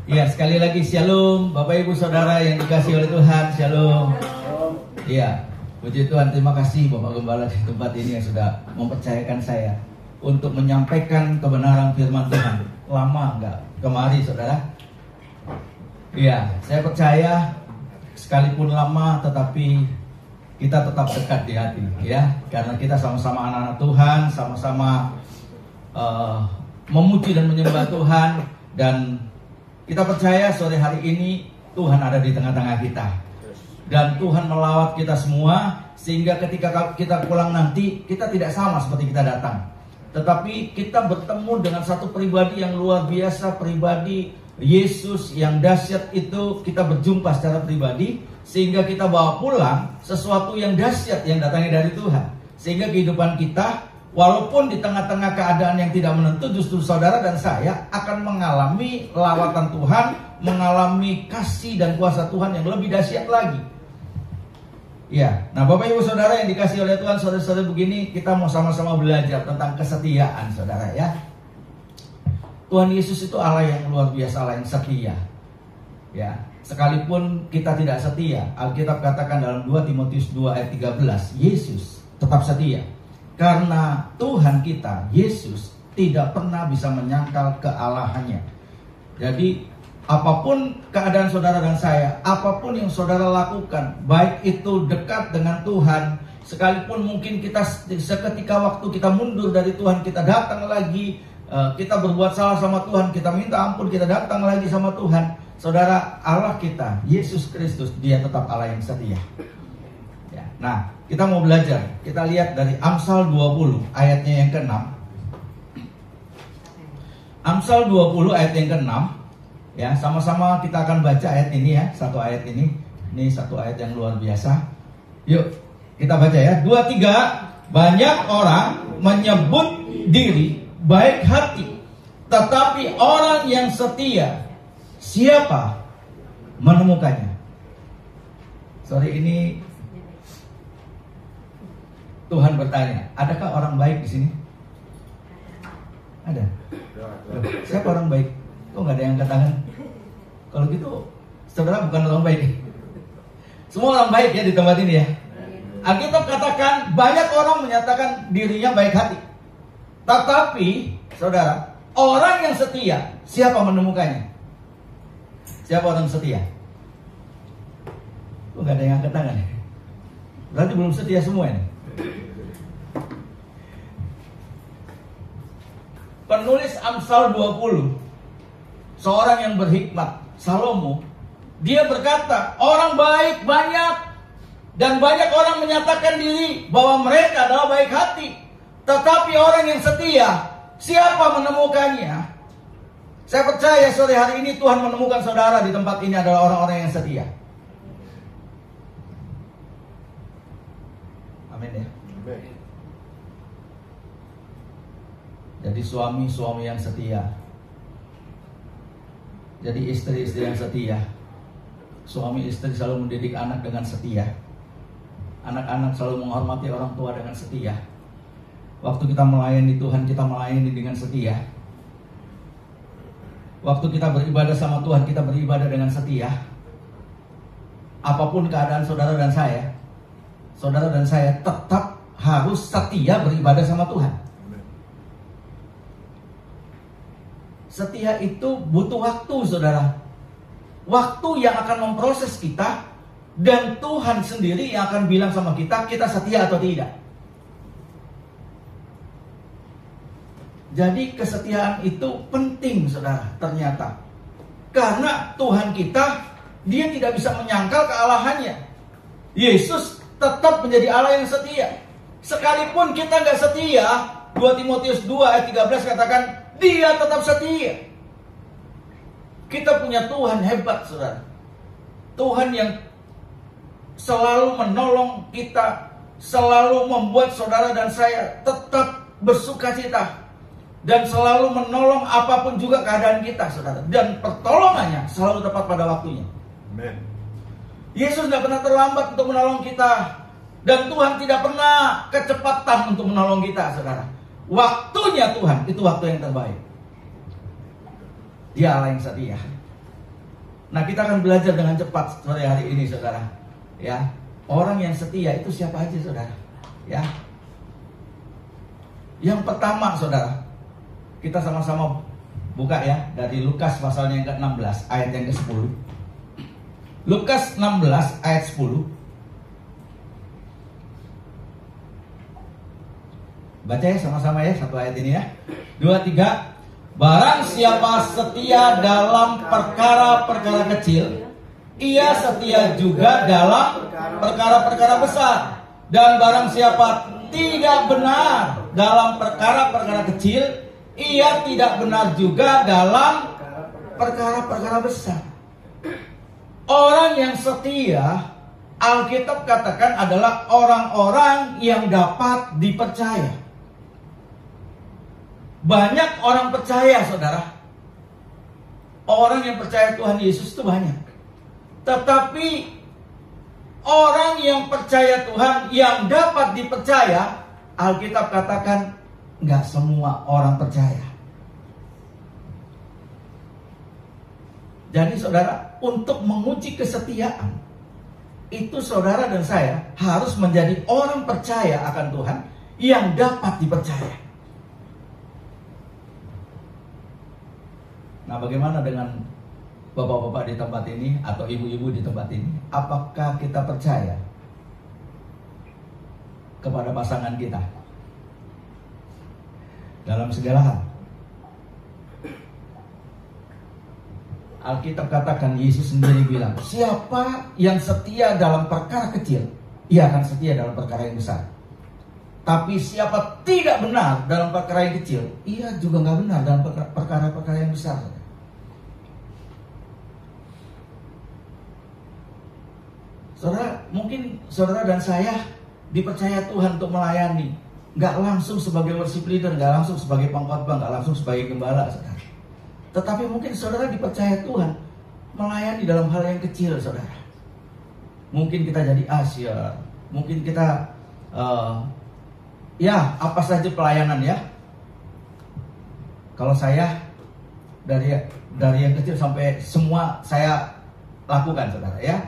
Ya, sekali lagi shalom Bapak Ibu Saudara yang dikasihi oleh Tuhan, shalom. Iya, puji Tuhan, terima kasih Bapak Gembala di tempat ini yang sudah mempercayakan saya untuk menyampaikan kebenaran firman Tuhan. Lama enggak kemari Saudara? Iya, saya percaya sekalipun lama tetapi kita tetap dekat di hati, ya, karena kita sama-sama anak-anak Tuhan, sama-sama memuji dan menyembah Tuhan, dan kita percaya sore hari ini Tuhan ada di tengah-tengah kita, dan Tuhan melawat kita semua sehingga ketika kita pulang nanti kita tidak sama seperti kita datang, tetapi kita bertemu dengan satu pribadi yang luar biasa, pribadi Yesus yang dahsyat itu. Kita berjumpa secara pribadi sehingga kita bawa pulang sesuatu yang dahsyat yang datangnya dari Tuhan, sehingga kehidupan kita walaupun di tengah-tengah keadaan yang tidak menentu, justru saudara dan saya akan mengalami lawatan Tuhan, mengalami kasih dan kuasa Tuhan yang lebih dahsyat lagi. Ya, nah Bapak Ibu Saudara yang dikasihi oleh Tuhan, saudara-saudara, begini kita mau sama-sama belajar tentang kesetiaan, saudara, ya. Tuhan Yesus itu Allah yang luar biasa, Allah yang setia. Ya, sekalipun kita tidak setia, Alkitab katakan dalam 2 Timotius 2 ayat 13, Yesus tetap setia. Karena Tuhan kita, Yesus, tidak pernah bisa menyangkal kealahannya. Jadi apapun keadaan saudara dan saya, apapun yang saudara lakukan, baik itu dekat dengan Tuhan, sekalipun mungkin kita seketika waktu kita mundur dari Tuhan, kita datang lagi, kita berbuat salah sama Tuhan, kita minta ampun, kita datang lagi sama Tuhan. Saudara, Allah kita, Yesus Kristus, Dia tetap Allah yang setia. Ya, nah, kita mau belajar. Kita lihat dari Amsal 20 ayatnya yang ke-6. Amsal 20 ayat yang ke-6. Ya, sama-sama kita akan baca ayat ini, ya. Satu ayat ini. Ini satu ayat yang luar biasa. Yuk, kita baca ya. 2, 3. Banyak orang menyebut diri baik hati, tetapi orang yang setia, siapa menemukannya? Sore ini Tuhan bertanya, adakah orang baik di sini? Ada. Siapa orang baik? Kok nggak ada yang angkat tangan? Kalau gitu, saudara bukan orang baik. Semua orang baik ya di tempat ini, ya. Alkitab katakan banyak orang menyatakan dirinya baik hati, tetapi saudara, orang yang setia, siapa menemukannya? Siapa orang setia? Kok nggak ada yang angkat tangan? Berarti belum setia semua ini. Penulis Amsal 20, seorang yang berhikmat, Salomo, dia berkata, orang baik banyak, dan banyak orang menyatakan diri bahwa mereka adalah baik hati, tetapi orang yang setia, siapa menemukannya? Saya percaya sore hari ini Tuhan menemukan saudara di tempat ini adalah orang-orang yang setia. Amin, ya. Jadi suami-suami yang setia, jadi istri-istri yang setia. Suami istri selalu mendidik anak dengan setia. Anak-anak selalu menghormati orang tua dengan setia. Waktu kita melayani Tuhan, kita melayani dengan setia. Waktu kita beribadah sama Tuhan, kita beribadah dengan setia. Apapun keadaan saudara dan saya tetap harus setia beribadah sama Tuhan. Setia itu butuh waktu, saudara. Waktu yang akan memproses kita, dan Tuhan sendiri yang akan bilang sama kita, kita setia atau tidak. Jadi kesetiaan itu penting, saudara, ternyata. Karena Tuhan kita, Dia tidak bisa menyangkal kealahannya. Yesus tetap menjadi Allah yang setia. Sekalipun kita nggak setia, 2 Timotius 2 ayat 13 katakan, Dia tetap setia. Kita punya Tuhan hebat, saudara. Tuhan yang selalu menolong kita, selalu membuat saudara dan saya tetap bersuka cita, dan selalu menolong apapun juga keadaan kita, saudara. Dan pertolongannya selalu tepat pada waktunya. Amen. Yesus tidak pernah terlambat untuk menolong kita, dan Tuhan tidak pernah kecepatan untuk menolong kita, saudara. Waktunya Tuhan itu waktu yang terbaik. Dia Allah yang setia. Nah, kita akan belajar dengan cepat sore hari ini, saudara. Ya, orang yang setia itu siapa aja, saudara? Ya. Yang pertama, saudara, kita sama-sama buka ya dari Lukas pasalnya yang ke-16 ayat yang ke-10. Lukas 16 ayat 10. Baca ya sama-sama ya satu ayat ini ya. 2, 3. Barang siapa setia dalam perkara-perkara kecil, ia setia juga dalam perkara-perkara besar. Dan barang siapa tidak benar dalam perkara-perkara kecil, ia tidak benar juga dalam perkara-perkara besar. Orang yang setia, Alkitab katakan adalah orang-orang yang dapat dipercaya. Banyak orang percaya, saudara. Orang yang percaya Tuhan Yesus itu banyak. Tetapi orang yang percaya Tuhan, yang dapat dipercaya, Alkitab katakan nggak semua orang percaya. Jadi saudara, untuk menguji kesetiaan, itu saudara dan saya harus menjadi orang percaya akan Tuhan yang dapat dipercaya. Nah, bagaimana dengan bapak-bapak di tempat ini atau ibu-ibu di tempat ini? Apakah kita percaya kepada pasangan kita dalam segala hal? Alkitab katakan, Yesus sendiri bilang, siapa yang setia dalam perkara kecil, ia akan setia dalam perkara yang besar. Tapi siapa tidak benar dalam perkara yang kecil, ia juga nggak benar dalam perkara-perkara yang besar. Saudara, mungkin saudara dan saya dipercaya Tuhan untuk melayani, nggak langsung sebagai worship leader, nggak langsung sebagai pengkhotbah, nggak langsung sebagai gembala, saudara. Tetapi mungkin saudara dipercaya Tuhan melayani dalam hal yang kecil, saudara. Mungkin kita jadi asyir, mungkin kita ya apa saja pelayanan ya. Kalau saya dari yang kecil sampai semua saya lakukan, saudara ya.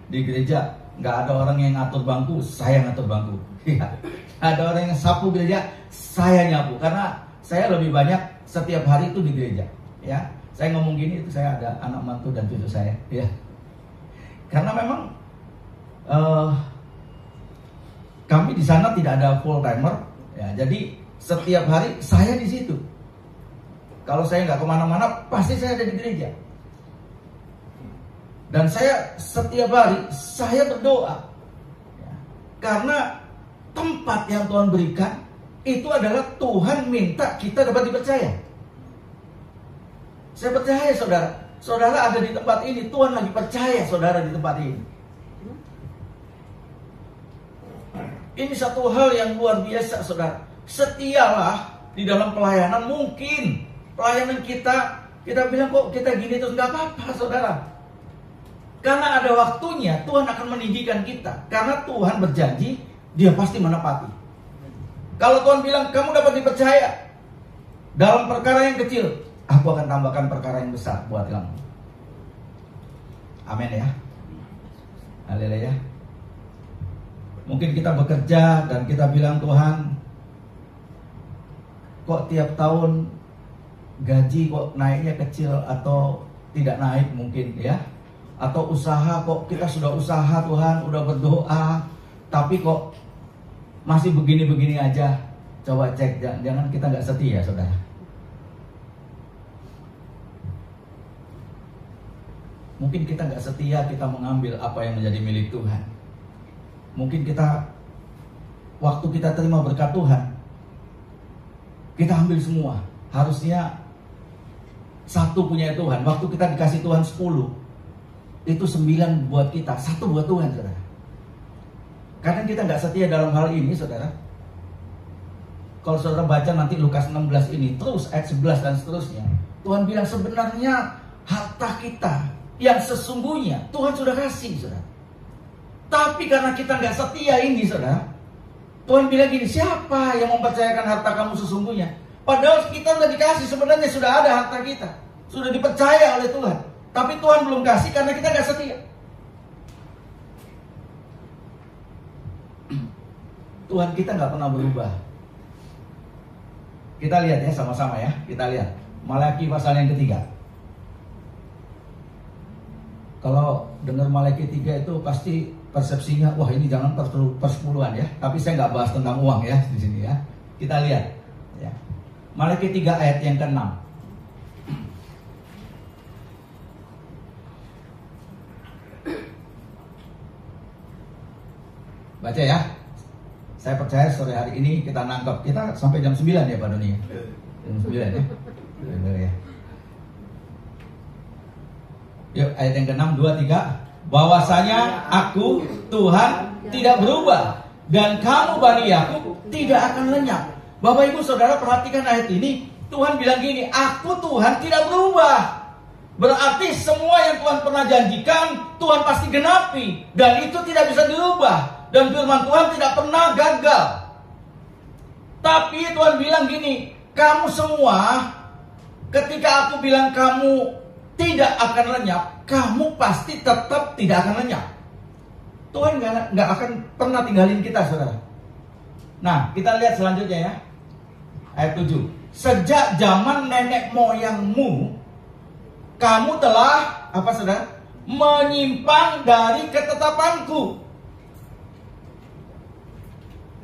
Di gereja nggak ada orang yang ngatur bangku, saya ngatur bangku. Ya. Ada orang yang sapu gereja, saya nyapu. Karena saya lebih banyak setiap hari itu di gereja. Ya, saya ngomong gini itu saya ada anak mantu dan cucu saya. Ya, karena memang kami di sana tidak ada full timer. Ya, jadi setiap hari saya di situ. Kalau saya nggak kemana-mana, pasti saya ada di gereja. Dan saya setiap hari saya berdoa ya, karena tempat yang Tuhan berikan itu adalah Tuhan minta kita dapat dipercaya. Saya percaya saudara, saudara ada di tempat ini, Tuhan lagi percaya saudara di tempat ini. Ini satu hal yang luar biasa, saudara. Setialah di dalam pelayanan. Mungkin pelayanan kita bilang kok kita gini terus, nggak apa-apa, saudara. Karena ada waktunya Tuhan akan meninggikan kita. Karena Tuhan berjanji, Dia pasti menepati. Kalau Tuhan bilang kamu dapat dipercaya dalam perkara yang kecil, aku akan tambahkan perkara yang besar buat kamu. Amin ya. Haleluya. Mungkin kita bekerja dan kita bilang, Tuhan, kok tiap tahun gaji kok naiknya kecil atau tidak naik mungkin ya. Atau usaha kok kita sudah usaha Tuhan, udah berdoa, tapi kok masih begini-begini aja. Coba cek, jangan kita nggak setia, saudara. Mungkin kita nggak setia, kita mengambil apa yang menjadi milik Tuhan. Mungkin kita, waktu kita terima berkat Tuhan, kita ambil semua. Harusnya satu punya Tuhan. Waktu kita dikasih Tuhan 10, itu 9 buat kita, 1 buat Tuhan, saudara. Kadang kita nggak setia dalam hal ini, saudara. Kalau saudara baca nanti Lukas 16 ini, terus ayat 11 dan seterusnya, Tuhan bilang sebenarnya harta kita yang sesungguhnya Tuhan sudah kasih, saudara. Tapi karena kita nggak setia ini, saudara, Tuhan bilang gini, siapa yang mempercayakan harta kamu sesungguhnya? Padahal kita sudah dikasih, sebenarnya sudah ada harta kita, sudah dipercaya oleh Tuhan. Tapi Tuhan belum kasih karena kita gak setia. Tuhan kita gak pernah berubah. Kita lihat ya sama-sama ya. Kita lihat Malaki pasal yang ketiga. Kalau dengar Malaki 3 itu pasti persepsinya, wah ini jangan persepuluhan ya. Tapi saya nggak bahas tentang uang ya di sini ya. Kita lihat ya. Malaki 3 ayat yang ke-6. Baca ya. Saya percaya sore hari ini kita nangkep. Kita sampai jam 9 ya Pak Doni. Jam 9 ya. Ya. Yuk ayat yang ke-6, 2, 3. Bahwasanya aku Tuhan tidak berubah dan kamu Bani Yakub tidak akan lenyap. Bapak Ibu Saudara perhatikan ayat ini. Tuhan bilang gini, aku Tuhan tidak berubah. Berarti semua yang Tuhan pernah janjikan Tuhan pasti genapi. Dan itu tidak bisa dirubah. Dan firman Tuhan tidak pernah gagal. Tapi Tuhan bilang gini, kamu semua, ketika aku bilang kamu tidak akan lenyap, kamu pasti tetap tidak akan lenyap. Tuhan nggak akan pernah tinggalin kita, saudara. Nah, kita lihat selanjutnya ya. Ayat 7. Sejak zaman nenek moyangmu, kamu telah, apa saudara? Menyimpang dari ketetapanku.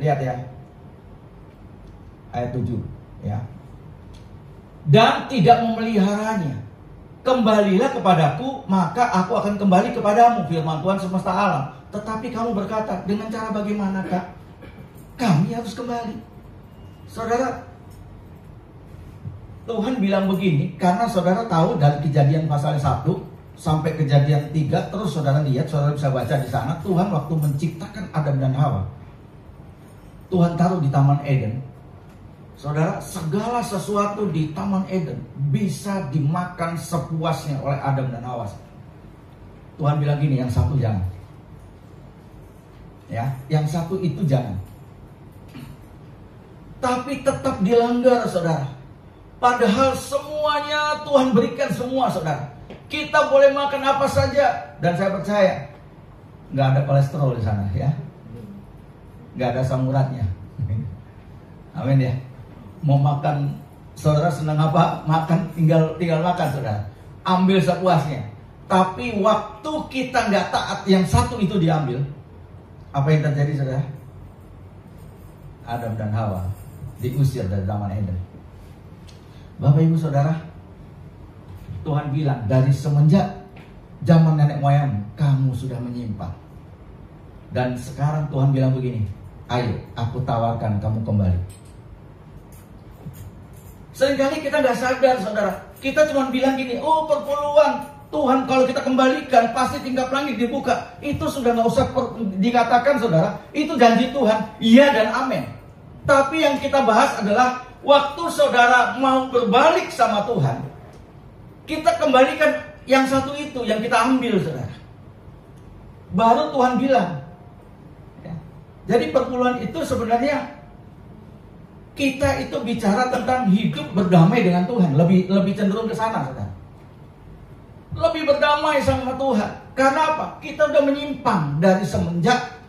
Lihat ya. Ayat 7 ya. Dan tidak memeliharanya. Kembalilah kepadaku, maka aku akan kembali kepadamu, firman Tuhan semesta alam. Tetapi kamu berkata, dengan cara bagaimanakah kami harus kembali? Saudara, Tuhan bilang begini, karena saudara tahu dari Kejadian pasal 1 sampai Kejadian 3, terus saudara lihat, saudara bisa baca di sana, Tuhan waktu menciptakan Adam dan Hawa, Tuhan taruh di Taman Eden. Saudara, segala sesuatu di Taman Eden bisa dimakan sepuasnya oleh Adam dan Hawa. Tuhan bilang gini, yang satu jangan. Ya, yang satu itu jangan. Tapi tetap dilanggar, saudara. Padahal semuanya Tuhan berikan semua, saudara. Kita boleh makan apa saja, dan saya percaya nggak ada kolesterol di sana, ya. Nggak ada asam uratnya. Amin ya. Mau makan, saudara senang apa? Makan, tinggal makan, saudara. Ambil sepuasnya. Tapi waktu kita nggak taat, yang satu itu diambil. Apa yang terjadi, saudara? Adam dan Hawa diusir dari Taman Eden. Bapak Ibu Saudara, Tuhan bilang dari semenjak zaman nenek moyang kamu sudah menyimpang. Dan sekarang Tuhan bilang begini, ayo aku tawarkan kamu kembali. Seringkali kita nggak sadar, saudara. Kita cuma bilang gini, oh perpuluhan Tuhan kalau kita kembalikan pasti tingkap langit dibuka. Itu sudah nggak usah dikatakan, saudara. Itu janji Tuhan, iya dan amin. Tapi yang kita bahas adalah waktu saudara mau berbalik sama Tuhan, kita kembalikan yang satu itu yang kita ambil, saudara. Baru Tuhan bilang. Ya. Jadi perpuluhan itu sebenarnya kita itu bicara tentang hidup berdamai dengan Tuhan. Lebih cenderung ke sana, saudara. Lebih berdamai sama Tuhan. Karena apa? Kita udah menyimpang dari semenjak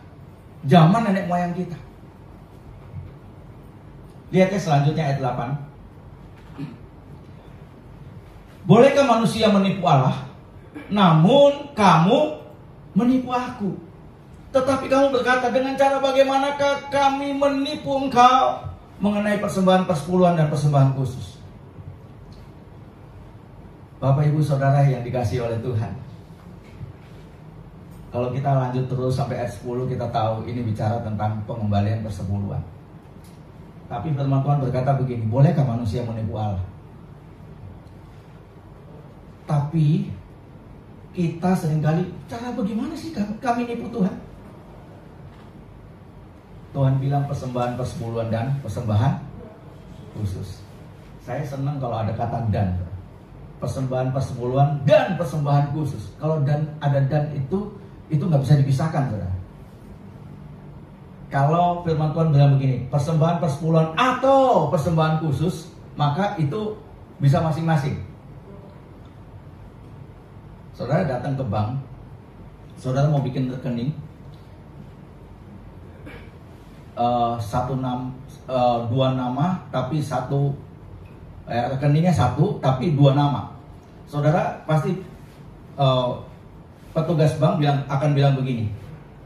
zaman nenek moyang kita. Lihat ya selanjutnya ayat 8. Bolehkah manusia menipu Allah? Namun kamu menipu aku. Tetapi kamu berkata, dengan cara bagaimanakah kami menipu engkau? Mengenai persembahan persepuluhan dan persembahan khusus. Bapak Ibu Saudara yang dikasihi oleh Tuhan, kalau kita lanjut terus sampai ayat 10, kita tahu ini bicara tentang pengembalian persepuluhan. Tapi firman Tuhan berkata begini, bolehkah manusia menipu Allah? Tapi kita seringkali, cara bagaimana sih kami nipu Tuhan? Tuhan bilang persembahan persepuluhan dan persembahan khusus. Saya senang kalau ada kata dan. Persembahan persepuluhan dan persembahan khusus. Kalau dan ada dan itu nggak bisa dipisahkan, saudara. Kalau firman Tuhan bilang begini, persembahan persepuluhan atau persembahan khusus, maka itu bisa masing-masing. Saudara datang ke bank, saudara mau bikin rekening, dua nama, tapi rekeningnya satu, tapi dua nama. Saudara pasti petugas bank akan bilang begini,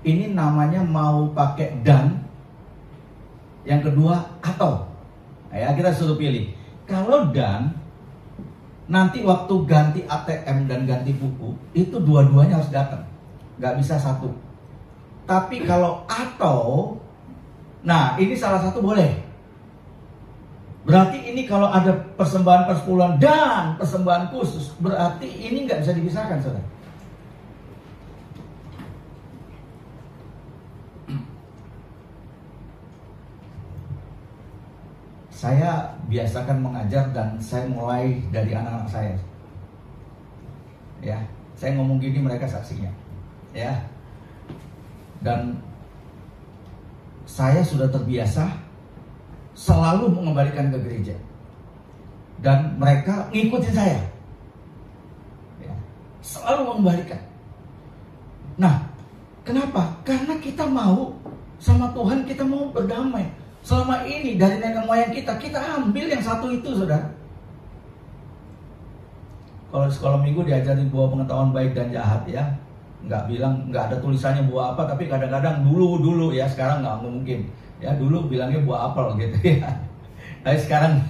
ini namanya mau pakai dan, yang kedua atau. Ya, kita suruh pilih. Kalau dan, nanti waktu ganti ATM dan ganti buku, itu dua-duanya harus datang, nggak bisa satu. Tapi kalau atau, nah ini salah satu boleh. Berarti ini kalau ada persembahan persepuluhan dan persembahan khusus, berarti ini nggak bisa dipisahkan, saudara. Saya biasakan mengajar dan saya mulai dari anak-anak saya. Ya, saya ngomong gini mereka saksinya. Ya. Dan saya sudah terbiasa selalu mengembalikan ke gereja. Dan mereka ngikutin saya. Ya, selalu mengembalikan. Nah, kenapa? Karena kita mau sama Tuhan, kita mau berdamai. Selama ini dari nenek moyang kita ambil yang satu itu, saudara. Kalau di sekolah minggu diajarin buah pengetahuan baik dan jahat, ya, nggak ada tulisannya buah apa, tapi kadang-kadang dulu ya, sekarang nggak mungkin. Ya dulu bilangnya buah apel gitu ya. Tapi sekarang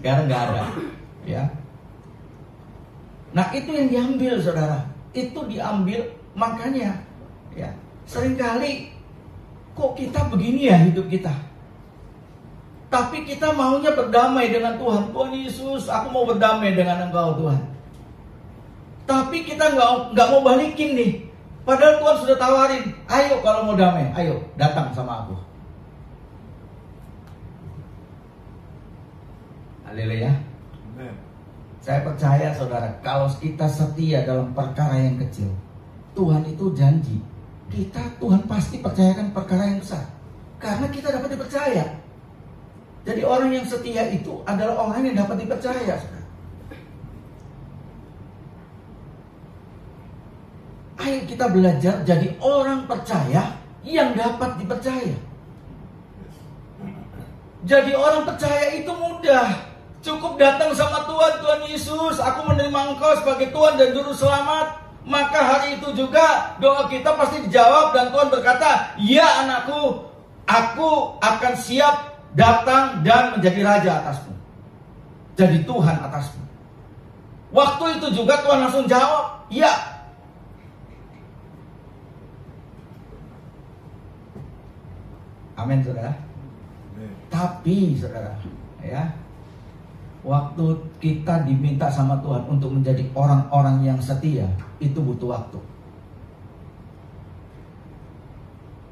nggak ada. Ya. Nah itu yang diambil, saudara. Itu diambil, makanya ya seringkali kok kita begini ya hidup kita. Tapi kita maunya berdamai dengan Tuhan. Tuhan Yesus, aku mau berdamai dengan Engkau, Tuhan. Tapi kita nggak mau balikin nih. Padahal Tuhan sudah tawarin, ayo kalau mau damai, ayo datang sama aku. Haleluya. Saya percaya, saudara, kalau kita setia dalam perkara yang kecil, Tuhan itu janji, Tuhan pasti percayakan perkara yang besar. Karena kita dapat dipercaya. Jadi orang yang setia itu adalah orang yang dapat dipercaya. Ayo kita belajar jadi orang percaya yang dapat dipercaya. Jadi orang percaya itu mudah. Cukup datang sama Tuhan, Tuhan Yesus, aku menerima Engkau sebagai Tuhan dan Juru Selamat. Maka hari itu juga doa kita pasti dijawab dan Tuhan berkata, ya anakku, aku akan siap datang dan menjadi raja atasmu, jadi Tuhan atasmu. Waktu itu juga Tuhan langsung jawab, ya. Amin, saudara. Tapi saudara, ya, waktu kita diminta sama Tuhan untuk menjadi orang-orang yang setia, itu butuh waktu.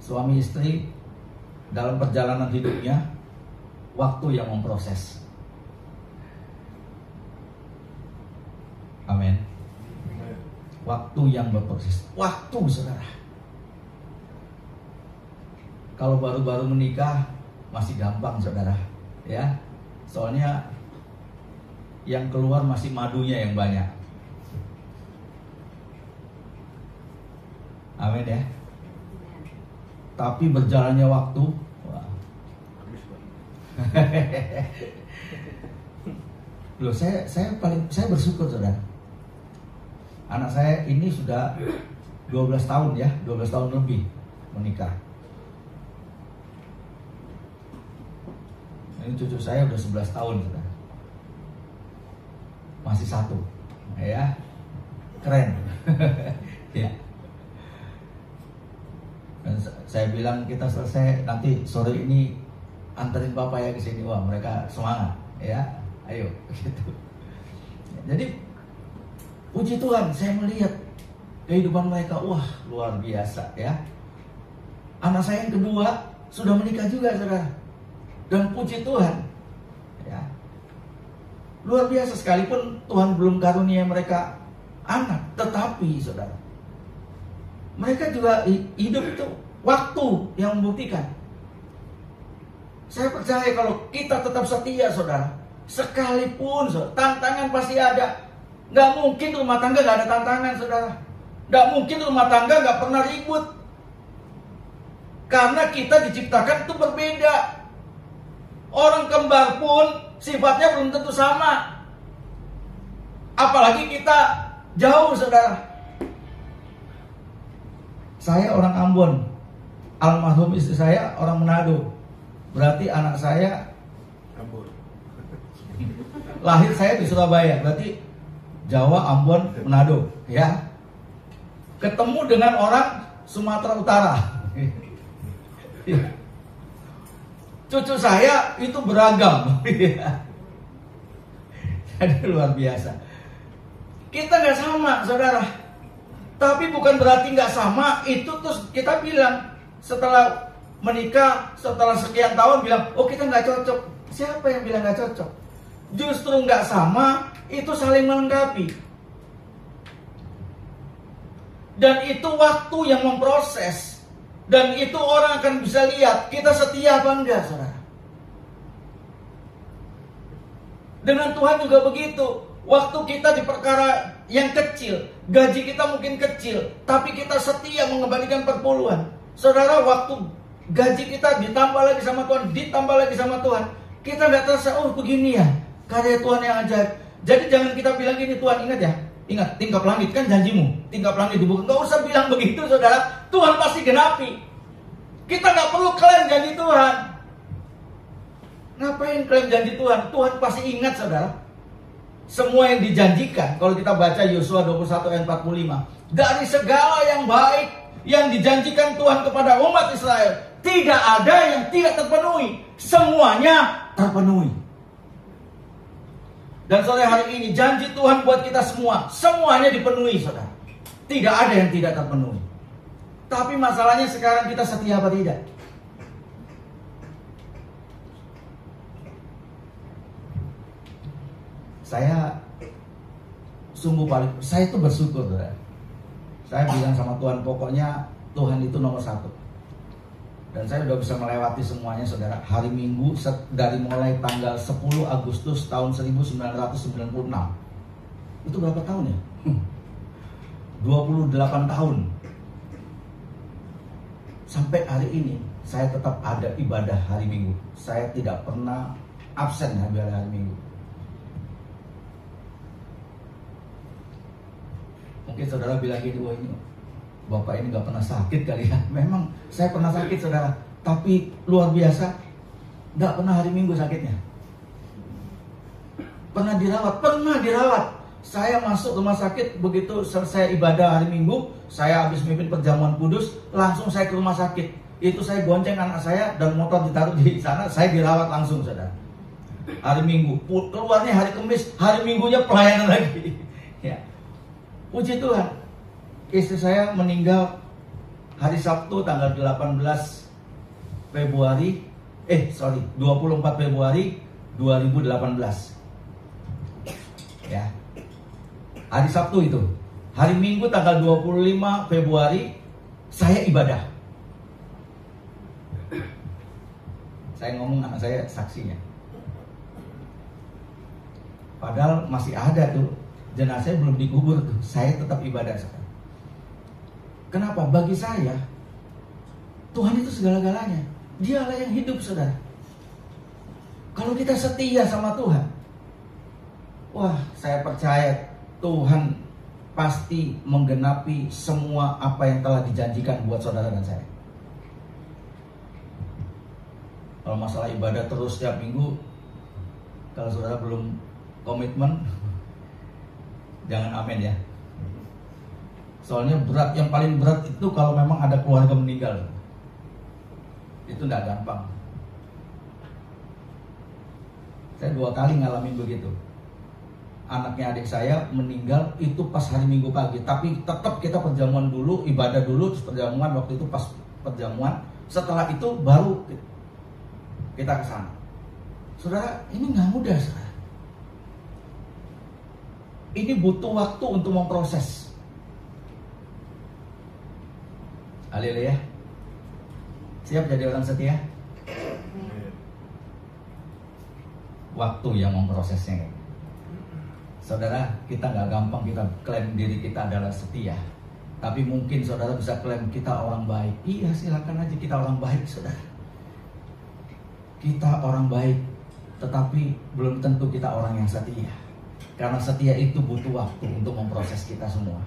Suami istri dalam perjalanan hidupnya, waktu yang memproses. Amin. Waktu yang berproses. Waktu, saudara. Kalau baru-baru menikah masih gampang, saudara. Ya, soalnya yang keluar masih madunya yang banyak. Amin ya. Tapi berjalannya waktu, loh, saya bersyukur, saudara. Anak saya ini sudah 12 tahun ya, 12 tahun lebih menikah. Ini cucu saya udah 11 tahun, saudara. Masih satu, ya, keren. Ya. Dan saya bilang kita selesai nanti sore ini anterin bapak ya ke sini. Wah, mereka semangat, ya, ayo gitu. Jadi puji Tuhan, saya melihat kehidupan mereka, wah luar biasa ya. Anak saya yang kedua sudah menikah juga, saudara. Dan puji Tuhan, ya, luar biasa. Sekalipun Tuhan belum karunia mereka anak, tetapi saudara, mereka juga hidup itu waktu yang membuktikan. Saya percaya kalau kita tetap setia, saudara, sekalipun saudara, tantangan pasti ada. Nggak mungkin rumah tangga nggak ada tantangan, saudara. Nggak mungkin rumah tangga nggak pernah ribut. Karena kita diciptakan itu berbeda. Orang kembar pun sifatnya belum tentu sama. Apalagi kita jauh, saudara. Saya orang Ambon, almarhum istri saya orang Manado. Berarti anak saya Ambon. Lahir saya di Surabaya, berarti Jawa, Ambon, Manado, ya. Ketemu dengan orang Sumatera Utara. Cucu saya itu beragam. Jadi luar biasa. Kita nggak sama, saudara. Tapi bukan berarti nggak sama. Itu terus kita bilang setelah menikah, setelah sekian tahun bilang, oh kita nggak cocok. Siapa yang bilang nggak cocok? Justru nggak sama, itu saling melengkapi. Dan itu waktu yang memproses. Dan itu orang akan bisa lihat kita setia apa enggak, saudara. Dengan Tuhan juga begitu. Waktu kita di perkara yang kecil, gaji kita mungkin kecil, tapi kita setia mengembalikan perpuluhan. Saudara, waktu gaji kita ditambah lagi sama Tuhan, ditambah lagi sama Tuhan, kita nggak terasa, oh begini ya, karya Tuhan yang ajaib. Jadi jangan kita bilang gini, Tuhan ingat ya, ingat tingkap langit kan janjimu, tingkap langit dibuka. Nggak usah bilang begitu, saudara. Tuhan pasti genapi. Kita nggak perlu klaim janji Tuhan. Ngapain klaim janji Tuhan? Tuhan pasti ingat, saudara. Semua yang dijanjikan, kalau kita baca Yosua 21 ayat 45, dari segala yang baik yang dijanjikan Tuhan kepada umat Israel, tidak ada yang tidak terpenuhi. Semuanya terpenuhi. Dan sore hari ini janji Tuhan buat kita semua, semuanya dipenuhi, saudara. Tidak ada yang tidak terpenuhi. Tapi masalahnya sekarang kita setia apa tidak? Saya sungguh saya itu bersyukur, saudara. Saya bilang sama Tuhan, pokoknya Tuhan itu nomor satu. Dan saya sudah bisa melewati semuanya, saudara. Hari Minggu dari mulai tanggal 10 Agustus tahun 1996. Itu berapa tahun ya? 28 tahun. Sampai hari ini saya tetap ada ibadah hari Minggu. Saya tidak pernah absen ibadah hari Minggu. Mungkin saudara bilang gini, wah ini Bapak ini gak pernah sakit kali ya. Memang saya pernah sakit, saudara. Tapi luar biasa, gak pernah hari Minggu sakitnya. Pernah dirawat. Saya masuk rumah sakit, begitu selesai ibadah hari Minggu, saya habis mimpin perjamuan kudus, langsung saya ke rumah sakit. Itu saya gonceng anak saya dan motor ditaruh di sana, saya dirawat langsung, saudara. Hari Minggu, keluarnya hari Kamis, hari Minggunya pelayanan lagi. Ya. Puji Tuhan, istri saya meninggal hari Sabtu tanggal 24 Februari 2018. Ya. Hari Sabtu itu. Hari Minggu tanggal 25 Februari saya ibadah. Saya ngomong, anak saya saksinya. Padahal masih ada tuh, jenazahnya belum dikubur tuh. Saya tetap ibadah sekarang. Kenapa? Bagi saya Tuhan itu segala-galanya. Dialah yang hidup, saudara. Kalau kita setia sama Tuhan, wah, saya percaya Tuhan pasti menggenapi semua apa yang telah dijanjikan buat saudara dan saya. Kalau masalah ibadah terus setiap minggu, kalau saudara belum komitmen, jangan amin ya. Soalnya berat, yang paling berat itu kalau memang ada keluarga meninggal. Itu tidak gampang. Saya 2 kali ngalamin begitu. Anaknya adik saya meninggal itu pas hari Minggu pagi. Tapi tetap kita perjamuan dulu, ibadah dulu, terus perjamuan. Waktu itu pas perjamuan. Setelah itu baru kita ke sana. Saudara, ini nggak mudah, saudara. Ini butuh waktu untuk memproses. Haleluya. Siap jadi orang setia? Waktu yang memprosesnya. Saudara, kita nggak gampang kita klaim diri kita adalah setia. Tapi mungkin saudara bisa klaim kita orang baik. Iya, silakan aja kita orang baik, saudara. Kita orang baik, tetapi belum tentu kita orang yang setia. Karena setia itu butuh waktu untuk memproses kita semua.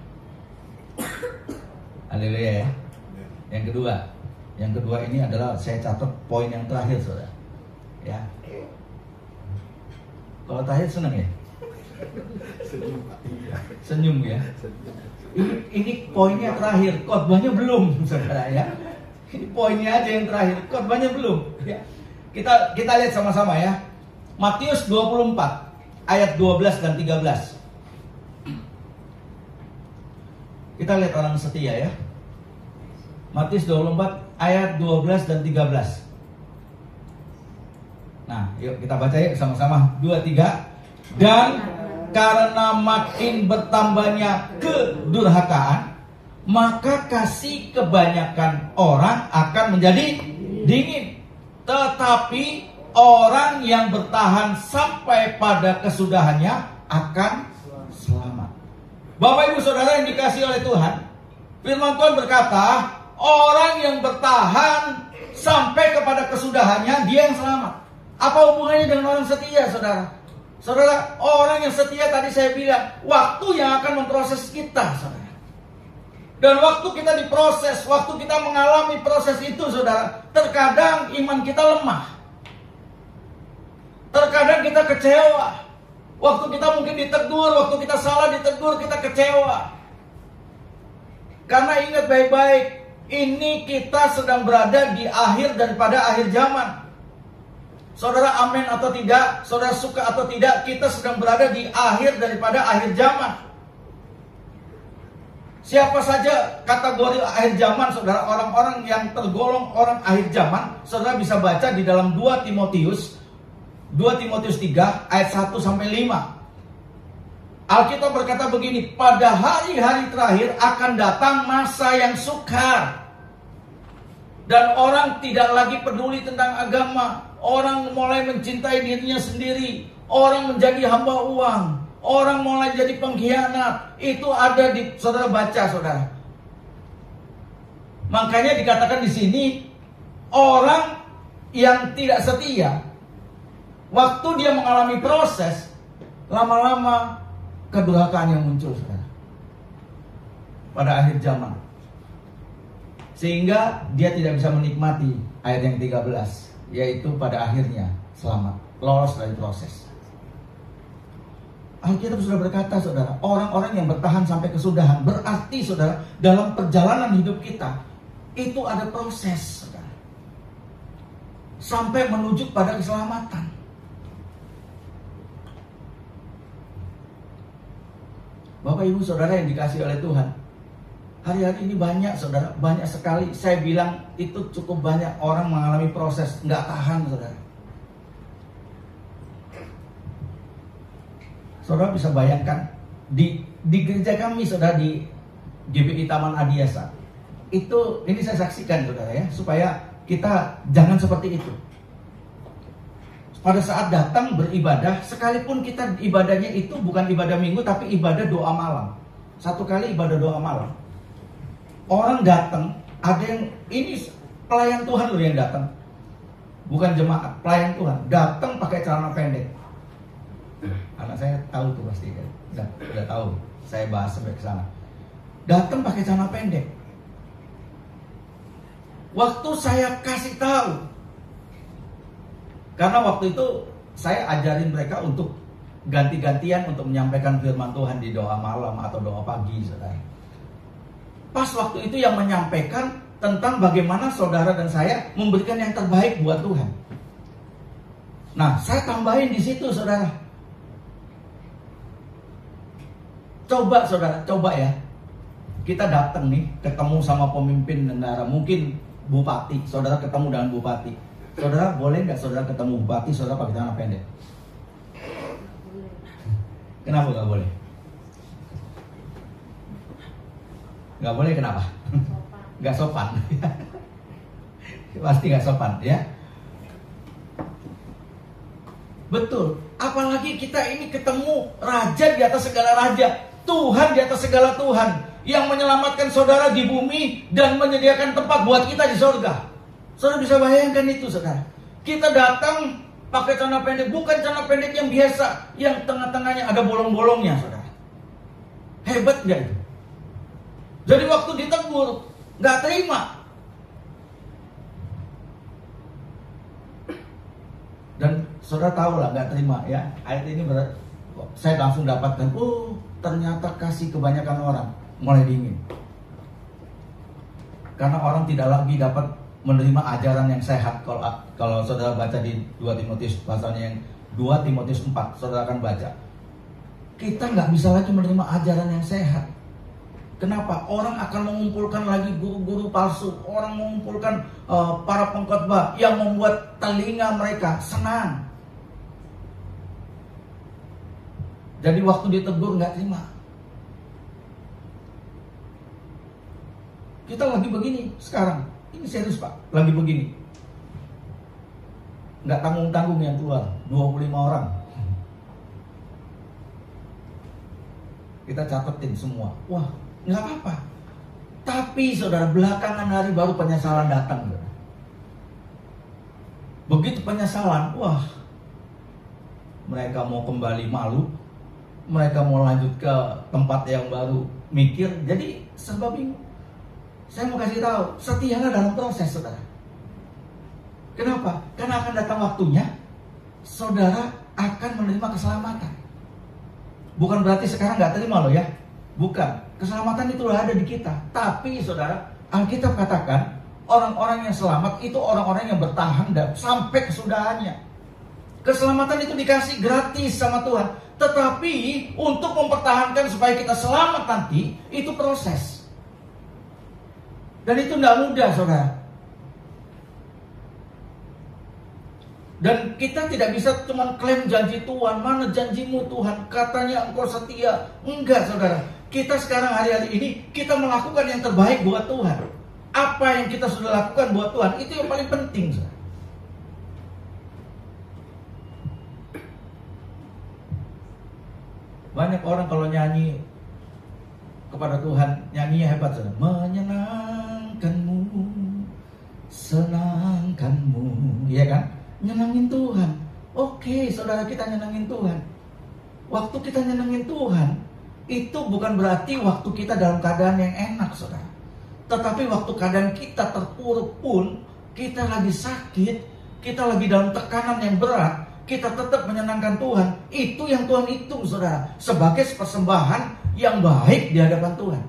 Haleluya ya. Yang kedua ini adalah saya catat poin yang terakhir, saudara. Ya. Kalau terakhir senang ya? Senyum ya. Ini poinnya terakhir, khotbahnya belum, saudara ya. Ini poinnya aja yang terakhir, khotbahnya belum. Ya. Kita lihat sama-sama ya. Matius 24 ayat 12 dan 13. Kita lihat orang setia ya. Matius 24 ayat 12 dan 13. Nah, yuk kita baca ya sama-sama. 2, 3. Dan karena makin bertambahnya kedurhakaan, maka kasih kebanyakan orang akan menjadi dingin. Tetapi orang yang bertahan sampai pada kesudahannya akan selamat. Bapak Ibu Saudara yang dikasihi oleh Tuhan, firman Tuhan berkata, orang yang bertahan sampai kepada kesudahannya, dia yang selamat. Apa hubungannya dengan orang setia, saudara? Saudara, orang yang setia tadi saya bilang, waktu yang akan memproses kita, saudara. Dan waktu kita diproses, waktu kita mengalami proses itu, saudara, terkadang iman kita lemah. Terkadang kita kecewa. Waktu kita mungkin ditegur, waktu kita salah ditegur, kita kecewa. Karena ingat baik-baik, ini kita sedang berada di akhir daripada akhir zaman. Saudara amin atau tidak, saudara suka atau tidak, kita sedang berada di akhir daripada akhir zaman. Siapa saja kategori akhir zaman, saudara, orang-orang yang tergolong orang akhir zaman, saudara bisa baca di dalam 2 Timotius 3 ayat 1 sampai 5. Alkitab berkata begini, pada hari-hari terakhir akan datang masa yang sukar. Dan orang tidak lagi peduli tentang agama. Orang mulai mencintai dirinya sendiri. Orang menjadi hamba uang. Orang mulai jadi pengkhianat. Itu ada di saudara baca, saudara. Makanya dikatakan di sini, orang yang tidak setia, waktu dia mengalami proses, lama-lama kedurhakaan yang muncul, saudara, pada akhir zaman. Sehingga dia tidak bisa menikmati ayat yang 13, yaitu pada akhirnya selamat, lolos dari proses. Alkitab sudah berkata, saudara, orang-orang yang bertahan sampai kesudahan, berarti, saudara, dalam perjalanan hidup kita itu ada proses, saudara, sampai menuju pada keselamatan. Bapak Ibu Saudara yang dikasihi oleh Tuhan, hari-hari ini banyak, saudara, banyak sekali. Saya bilang itu cukup banyak orang mengalami proses nggak tahan, saudara. Saudara bisa bayangkan di gereja kami, saudara, di GBI Taman Adiasa. Itu ini saya saksikan, saudara ya, supaya kita jangan seperti itu. Pada saat datang beribadah, sekalipun kita ibadahnya itu bukan ibadah minggu, tapi ibadah doa malam. Satu kali ibadah doa malam, orang datang, ada yang, ini pelayan Tuhan loh yang datang, bukan jemaat, pelayan Tuhan, datang pakai celana pendek. Anak saya tahu tuh pasti kan, udah tahu, saya bahas sampai ke sana. Datang pakai celana pendek. Waktu saya kasih tahu, karena waktu itu saya ajarin mereka untuk ganti-gantian untuk menyampaikan firman Tuhan di doa malam atau doa pagi, saudara. Pas waktu itu yang menyampaikan tentang bagaimana saudara dan saya memberikan yang terbaik buat Tuhan. Nah, saya tambahin di situ, saudara. Coba, saudara, coba ya. Kita datang nih, ketemu sama pemimpin negara, mungkin bupati, saudara ketemu dengan bupati. Saudara, boleh nggak saudara ketemu bupati, saudara pakai celana pendek? Kenapa nggak boleh? Nggak boleh kenapa? Nggak sopan. Pasti nggak sopan ya. Betul. Apalagi kita ini ketemu raja di atas segala raja, Tuhan di atas segala Tuhan, yang menyelamatkan saudara di bumi dan menyediakan tempat buat kita di surga. Saudara bisa bayangkan itu, saudara. Kita datang pakai celana pendek, bukan celana pendek yang biasa, yang tengah-tengahnya ada bolong-bolongnya, saudara. Hebat gak itu? Jadi waktu ditegur, gak terima. Dan saudara tahu lah, gak terima ya. Ayat ini saya langsung dapatkan, oh ternyata kasih kebanyakan orang mulai dingin. Karena orang tidak lagi dapat menerima ajaran yang sehat. Kalau saudara baca di 2 Timotius pasalnya yang 2 Timotius 4, saudara akan baca. Kita nggak bisa lagi menerima ajaran yang sehat. Kenapa? Orang akan mengumpulkan lagi guru-guru palsu. Orang mengumpulkan para pengkhotbah yang membuat telinga mereka senang. Jadi waktu ditegur nggak terima. Kita lagi begini sekarang. Ini serius Pak, lagi begini. Nggak tanggung-tanggung yang keluar, 25 orang. Kita catetin semua. Wah, nggak apa-apa. Tapi saudara, belakangan hari baru penyesalan datang. Begitu penyesalan, wah, mereka mau kembali malu. Mereka mau lanjut ke tempat yang baru, mikir. Jadi serba bingung. Saya mau kasih tahu, setialah dalam proses, saudara. Kenapa? Karena akan datang waktunya saudara akan menerima keselamatan. Bukan berarti sekarang nggak terima loh ya. Bukan. Keselamatan itu ada di kita. Tapi saudara, Alkitab katakan orang-orang yang selamat itu orang-orang yang bertahan dan sampai kesudahannya. Keselamatan itu dikasih gratis sama Tuhan. Tetapi untuk mempertahankan supaya kita selamat nanti, itu proses. Dan itu tidak mudah, saudara. Dan kita tidak bisa cuma klaim janji Tuhan. Mana janjimu Tuhan? Katanya engkau setia. Enggak, saudara. Kita sekarang hari-hari ini, kita melakukan yang terbaik buat Tuhan. Apa yang kita sudah lakukan buat Tuhan, itu yang paling penting, saudara. Banyak orang kalau nyanyi kepada Tuhan, nyanyinya hebat, saudara. Menyenangkanmu, senangkanmu, iya kan? Nyenangin Tuhan. Oke, saudara, kita nyenangin Tuhan. Waktu kita nyenangin Tuhan, itu bukan berarti waktu kita dalam keadaan yang enak, saudara. Tetapi waktu keadaan kita terpuruk pun, kita lagi sakit, kita lagi dalam tekanan yang berat, kita tetap menyenangkan Tuhan. Itu yang Tuhan hitung, saudara, sebagai persembahan yang baik di hadapan Tuhan.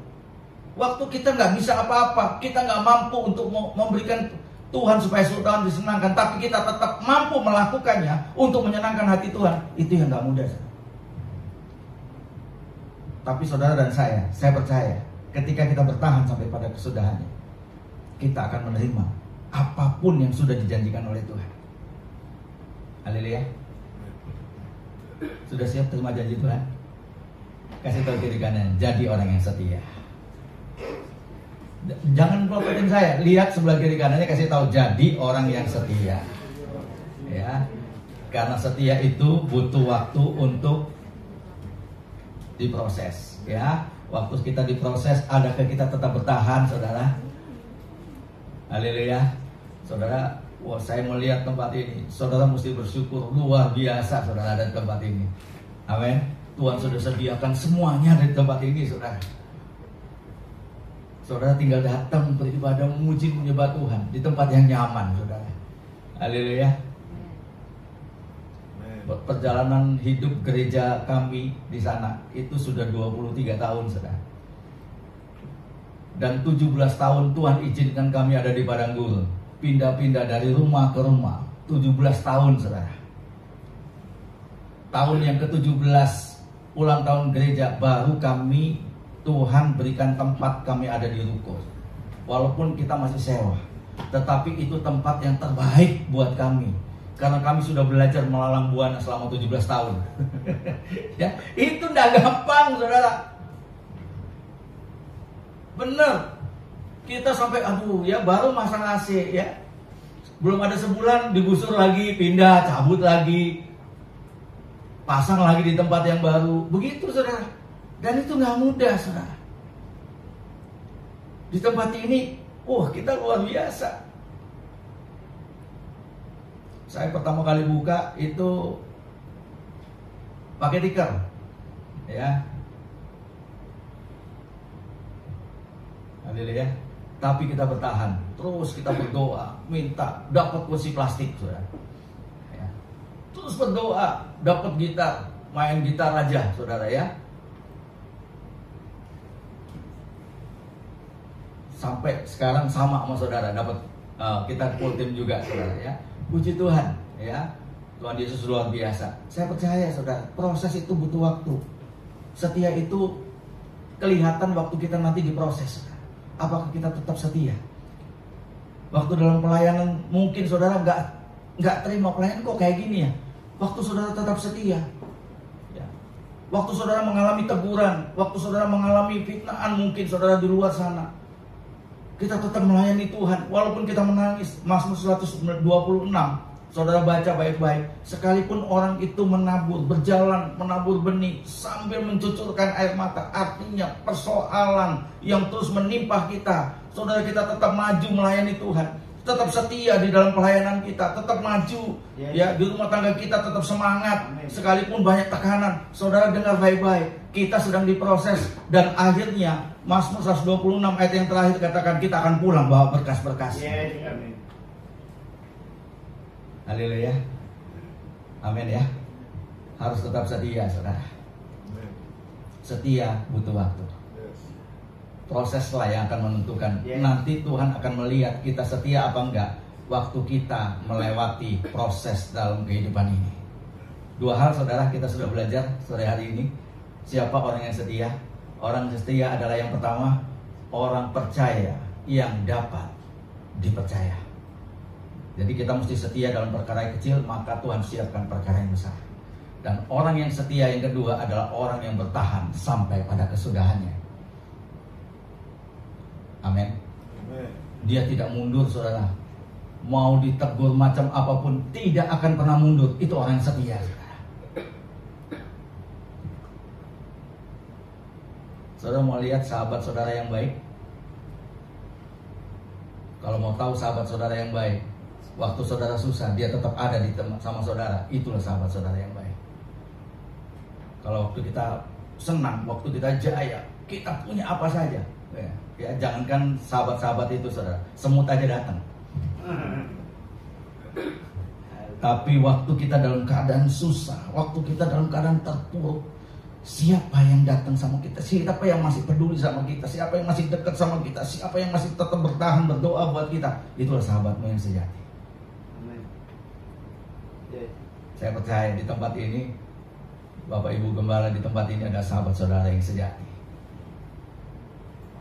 Waktu kita nggak bisa apa-apa, kita nggak mampu untuk memberikan Tuhan supaya Tuhan disenangkan, tapi kita tetap mampu melakukannya untuk menyenangkan hati Tuhan. Itu yang nggak mudah, saudara. Tapi saudara dan saya percaya ketika kita bertahan sampai pada kesudahannya, kita akan menerima apapun yang sudah dijanjikan oleh Tuhan. Haleluya. Sudah siap terima janji Tuhan? Kasih tahu kiri kanan, jadi orang yang setia. Jangan pelototin saya, lihat sebelah kiri kanannya, kasih tahu jadi orang yang setia. Ya. Karena setia itu butuh waktu untuk diproses, ya. Waktu kita diproses, adakah kita tetap bertahan, saudara? Haleluya. Saudara, wah, saya melihat tempat ini, saudara mesti bersyukur luar biasa, saudara, ada di tempat ini. Amin. Tuhan sudah sediakan semuanya dari tempat ini, saudara. Saudara tinggal datang beribadah, memuji, menyembah Tuhan di tempat yang nyaman, saudara. Haleluya. Perjalanan hidup gereja kami di sana itu sudah 23 tahun, saudara. Dan 17 tahun Tuhan izinkan kami ada di Padang Gurun. Pindah-pindah dari rumah ke rumah. 17 tahun, saudara. Tahun yang ke-17 ulang tahun gereja, baru kami, Tuhan berikan tempat kami ada di ruko. Walaupun kita masih sewa, tetapi itu tempat yang terbaik buat kami. Karena kami sudah belajar melalang buana selama 17 tahun. Ya, itu tidak gampang, saudara. Bener. Kita sampai, aduh ya, baru masang AC ya. Belum ada sebulan digusur lagi, pindah, cabut lagi. pasang lagi di tempat yang baru. Begitu saudara. Dan itu nggak mudah saudara. Di tempat ini, kita luar biasa. Saya pertama kali buka itu pakai tikar, ya. Haleluya. Tapi kita bertahan, terus kita berdoa, minta dapat kursi plastik, saudara. Ya. Terus berdoa, dapat gitar, main gitar aja, saudara ya. Sampai sekarang sama sama saudara, dapat kita full tim juga, saudara ya. Puji Tuhan, ya. Tuhan Yesus luar biasa. Saya percaya, saudara, proses itu butuh waktu. Setia itu kelihatan waktu kita nanti diproses. Apakah kita tetap setia? Waktu dalam pelayanan mungkin saudara nggak terima pelayanan kok kayak gini ya. Waktu saudara tetap setia, ya. Waktu saudara mengalami teguran, waktu saudara mengalami fitnaan mungkin saudara di luar sana, kita tetap melayani Tuhan walaupun kita menangis. Mazmur 126 saudara baca baik-baik. Sekalipun orang itu berjalan menabur benih sambil mencucurkan air mata, artinya persoalan yang terus menimpa kita, saudara, kita tetap maju melayani Tuhan, tetap setia di dalam pelayanan kita, tetap maju, ya, di rumah tangga kita tetap semangat. Sekalipun banyak tekanan, saudara dengar baik-baik, kita sedang diproses. Dan akhirnya Mazmur 126 ayat yang terakhir katakan kita akan pulang bawa berkas-berkas. Amin. Haleluya. Amin ya. Harus tetap setia, saudara. Setia butuh waktu. Proseslah yang akan menentukan. Nanti Tuhan akan melihat kita setia apa enggak waktu kita melewati proses dalam kehidupan ini. Dua hal, saudara, kita sudah belajar sore hari ini. Siapa orang yang setia? Orang yang setia adalah yang pertama, orang percaya yang dapat dipercaya. Jadi kita mesti setia dalam perkara yang kecil, maka Tuhan siapkan perkara yang besar. Dan orang yang setia yang kedua adalah orang yang bertahan sampai pada kesudahannya. Amin. Dia tidak mundur, saudara. Mau ditegur macam apapun, tidak akan pernah mundur. Itu orang yang setia, saudara. Saudara mau lihat sahabat saudara yang baik? Kalau mau tahu sahabat saudara yang baik, waktu saudara susah, dia tetap ada sama saudara. Itulah sahabat saudara yang baik. Kalau waktu kita senang, waktu kita jaya, kita punya apa saja, ya, jangankan sahabat-sahabat itu, saudara, semut aja datang. Tapi waktu kita dalam keadaan susah, waktu kita dalam keadaan terpuruk, siapa yang datang sama kita? Siapa yang masih peduli sama kita? Siapa yang masih dekat sama kita? Siapa yang masih tetap bertahan berdoa buat kita? Itulah sahabatmu yang sejati. Saya percaya di tempat ini, Bapak Ibu Gembala di tempat ini ada sahabat saudara yang sejati.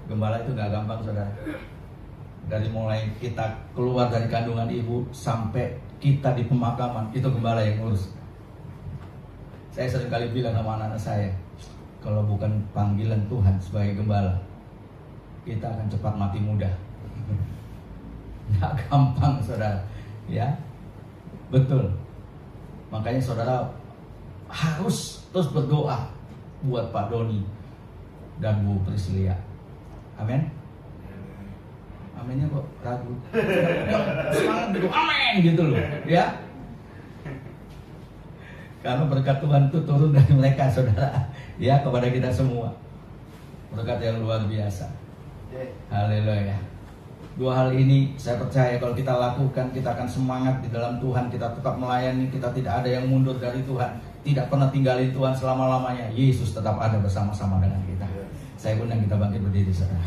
Gembala itu gak gampang, saudara. Dari mulai kita keluar dari kandungan ibu sampai kita di pemakaman, itu gembala yang ngurus. Saya sering kali bilang sama anak-anak saya, kalau bukan panggilan Tuhan sebagai gembala, kita akan cepat mati muda. Gak gampang, saudara, ya. Betul. Makanya saudara harus terus berdoa buat Pak Doni dan Bu Priscilia. Amin. Aminnya kok ragu. Semangat gitu, amin gitu loh, ya. Karena berkat Tuhan itu turun dari mereka, saudara, ya, kepada kita semua. Berkat yang luar biasa. Haleluya. Dua hal ini saya percaya kalau kita lakukan, kita akan semangat di dalam Tuhan. Kita tetap melayani, kita tidak ada yang mundur dari Tuhan, tidak pernah tinggalin Tuhan selama-lamanya. Yesus tetap ada bersama-sama dengan kita. Saya undang kita bangkit berdiri, saudara.